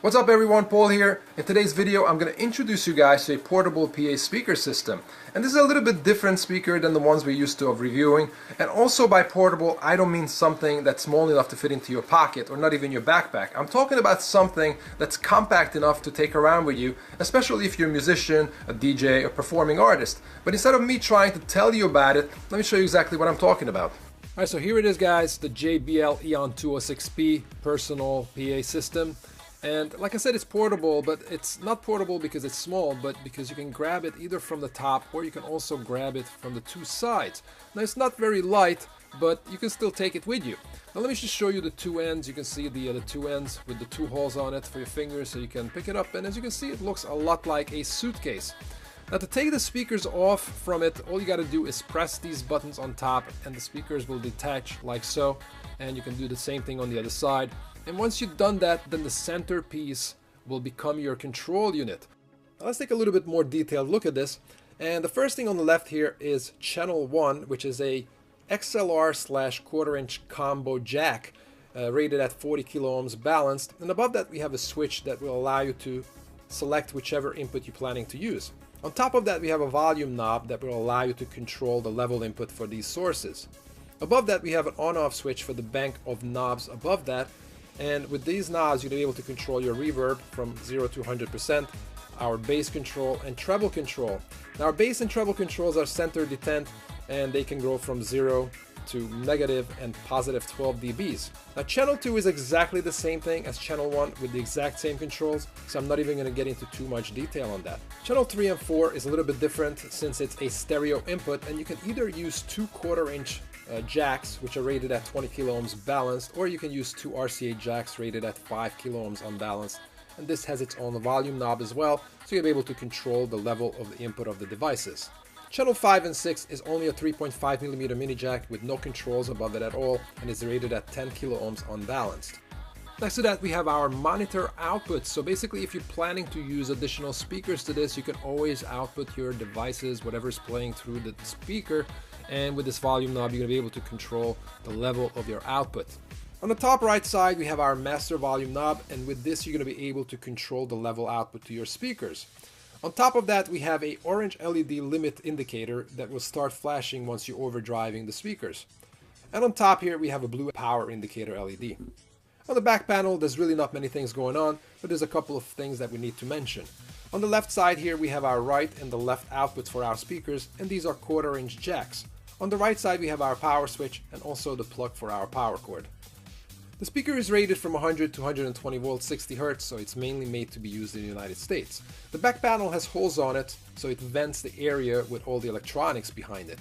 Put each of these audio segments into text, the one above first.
What's up everyone, Paul here. In today's video I'm going to introduce you guys to a portable PA speaker system. And this is a little bit different speaker than the ones we're used to of reviewing. And also by portable I don't mean something that's small enough to fit into your pocket or not even your backpack. I'm talking about something that's compact enough to take around with you, especially if you're a musician, a DJ, or performing artist. But instead of me trying to tell you about it, let me show you exactly what I'm talking about. Alright, so here it is guys, the JBL Eon 206P personal PA system. And like I said, it's portable, but it's not portable because it's small, but because you can grab it either from the top or you can also grab it from the two sides. Now it's not very light, but you can still take it with you. Now let me just show you the two ends. You can see the two ends with the two holes on it for your fingers so you can pick it up. And as you can see, it looks a lot like a suitcase. Now to take the speakers off from it, all you got to do is press these buttons on top and the speakers will detach like so. And you can do the same thing on the other side. And once you've done that, then the centerpiece will become your control unit. Now let's take a little bit more detailed look at this. And the first thing on the left here is channel 1, which is a XLR/1/4-inch combo jack rated at 40 kilo ohms balanced. And above that we have a switch that will allow you to select whichever input you're planning to use. On top of that we have a volume knob that will allow you to control the level input for these sources. Above that we have an on-off switch for the bank of knobs above that. And with these knobs, you'll be able to control your reverb from 0 to 100%, our bass control and treble control. Now our bass and treble controls are center detent and they can go from 0 to negative and positive 12 dBs. Now channel 2 is exactly the same thing as channel 1 with the exact same controls, so I'm not even going to get into too much detail on that. Channel 3 and 4 is a little bit different since it's a stereo input and you can either use 2 1/4-inch jacks which are rated at 20 kilo ohms balanced, or you can use 2 RCA jacks rated at 5 kilo ohms unbalanced, and this has its own volume knob as well, so you'll be able to control the level of the input of the devices. Channel 5 and 6 is only a 3.5mm mini jack with no controls above it at all and is rated at 10 kilo ohms unbalanced. Next to that we have our monitor output. So basically if you're planning to use additional speakers to this, you can always output your devices, whatever's playing through the speaker, and with this volume knob you're going to be able to control the level of your output. On the top right side we have our master volume knob, and with this you're going to be able to control the level output to your speakers. On top of that we have a orange LED limit indicator that will start flashing once you're overdriving the speakers. And on top here we have a blue power indicator LED. On the back panel there's really not many things going on, but there's a couple of things that we need to mention. On the left side here we have our right and the left outputs for our speakers, and these are 1/4-inch jacks. On the right side we have our power switch and also the plug for our power cord. The speaker is rated from 100 to 120 volts 60 Hz, so it's mainly made to be used in the United States. The back panel has holes on it, so it vents the area with all the electronics behind it.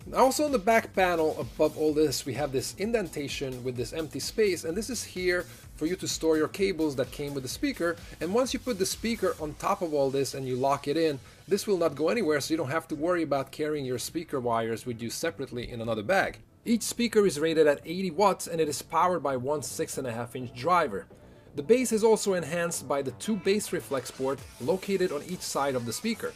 Now also on the back panel above all this we have this indentation with this empty space, and this is here for you to store your cables that came with the speaker. And once you put the speaker on top of all this and you lock it in, this will not go anywhere, so you don't have to worry about carrying your speaker wires with you separately in another bag. Each speaker is rated at 80 watts and it is powered by one 6.5-inch driver. The bass is also enhanced by the 2 bass reflex ports located on each side of the speaker.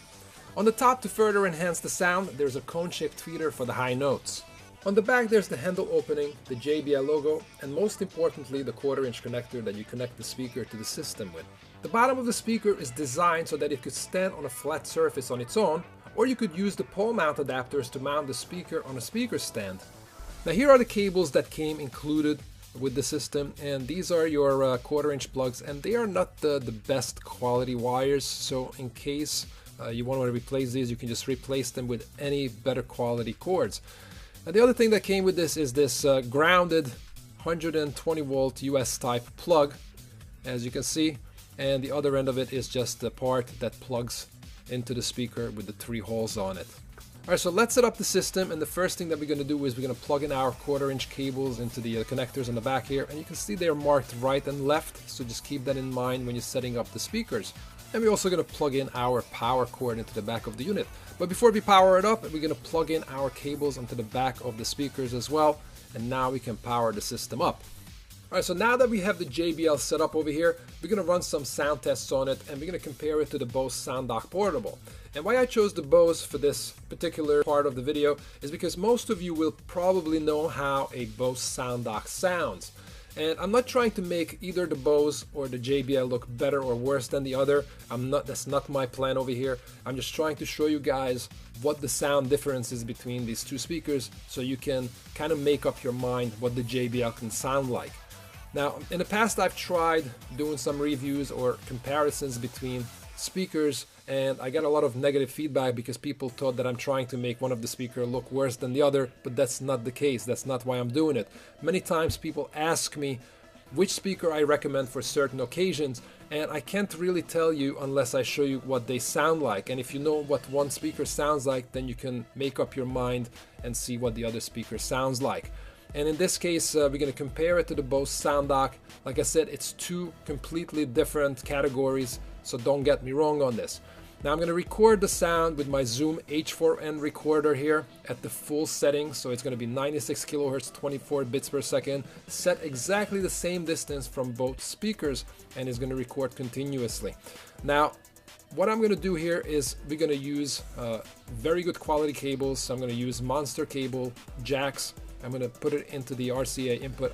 On the top, to further enhance the sound, there's a cone-shaped tweeter for the high notes. On the back there's the handle opening, the JBL logo, and most importantly the 1/4-inch connector that you connect the speaker to the system with. The bottom of the speaker is designed so that it could stand on a flat surface on its own, or you could use the pole mount adapters to mount the speaker on a speaker stand. Now here are the cables that came included with the system, and these are your 1/4-inch plugs, and they are not the best quality wires, so in case you want to replace these, you can just replace them with any better quality cords. Now the other thing that came with this is this grounded 120 volt US type plug, as you can see, and the other end of it is just the part that plugs into the speaker with the 3 holes on it. Alright, so let's set up the system, and the first thing that we're going to do is we're going to plug in our 1/4-inch cables into the connectors on the back here, and you can see they're marked right and left, so just keep that in mind when you're setting up the speakers. And we're also going to plug in our power cord into the back of the unit. But before we power it up, we're going to plug in our cables onto the back of the speakers as well, and now we can power the system up. Alright, so now that we have the JBL set up over here, we're going to run some sound tests on it, and we're going to compare it to the Bose SoundDock Portable. And why I chose the Bose for this particular part of the video is because most of you will probably know how a Bose SoundDock sounds. And I'm not trying to make either the Bose or the JBL look better or worse than the other. That's not my plan over here. I'm just trying to show you guys what the sound difference is between these two speakers, so you can kind of make up your mind what the JBL can sound like. Now, in the past I've tried doing some reviews or comparisons between speakers, and I got a lot of negative feedback because people thought that I'm trying to make one of the speakers look worse than the other, but that's not the case. That's not why I'm doing it. Many times people ask me which speaker I recommend for certain occasions, and I can't really tell you unless I show you what they sound like. And if you know what one speaker sounds like, then you can make up your mind and see what the other speaker sounds like. And in this case, we're going to compare it to the Bose Sound Dock. Like I said, it's two completely different categories, so don't get me wrong on this. Now I'm going to record the sound with my Zoom H4n recorder here at the full setting, so it's going to be 96 kilohertz, 24 bits per second, set exactly the same distance from both speakers, and it's going to record continuously. Now, what I'm going to do here is we're going to use very good quality cables. So I'm going to use Monster cable jacks. I'm going to put it into the RCA input,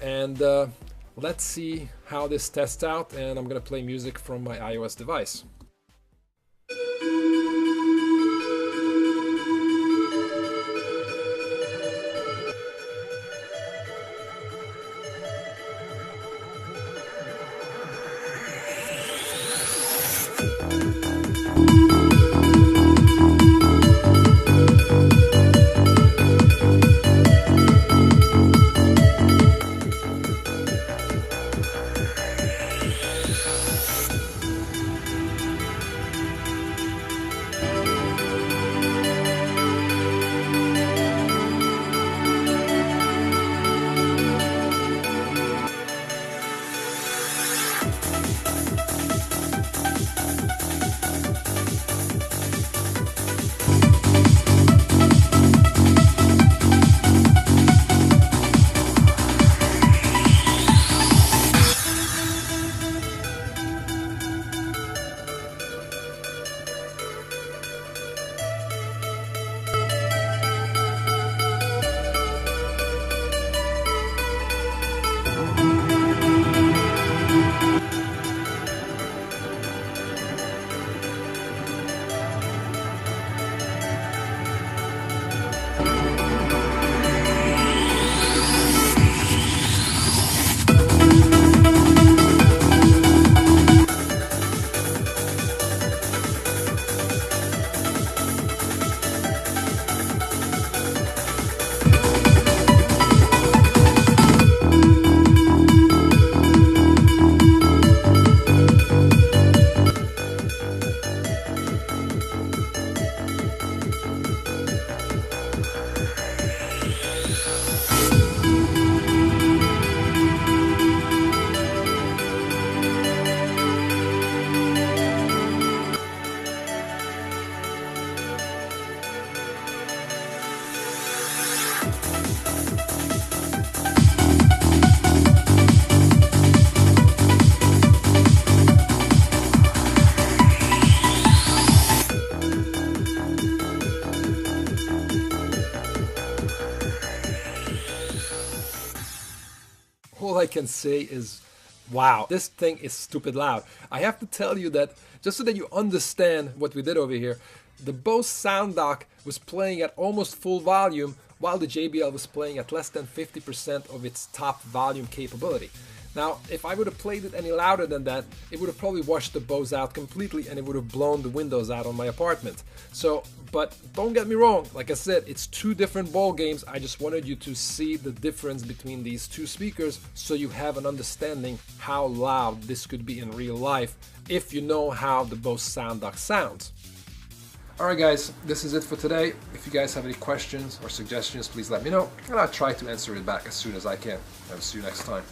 and let's see how this tests out. And I'm going to play music from my iOS device. All I can say is, wow, this thing is stupid loud. I have to tell you that, just so that you understand what we did over here, the Bose Sound Dock was playing at almost full volume, while the JBL was playing at less than 50% of its top volume capability. Now, if I would have played it any louder than that, it would have probably washed the Bose out completely and it would have blown the windows out on my apartment. So, but don't get me wrong, like I said, it's two different ball games. I just wanted you to see the difference between these two speakers so you have an understanding how loud this could be in real life if you know how the Bose Sound Dock sounds. Alright guys, this is it for today. If you guys have any questions or suggestions, please let me know and I'll try to answer it back as soon as I can. I'll see you next time.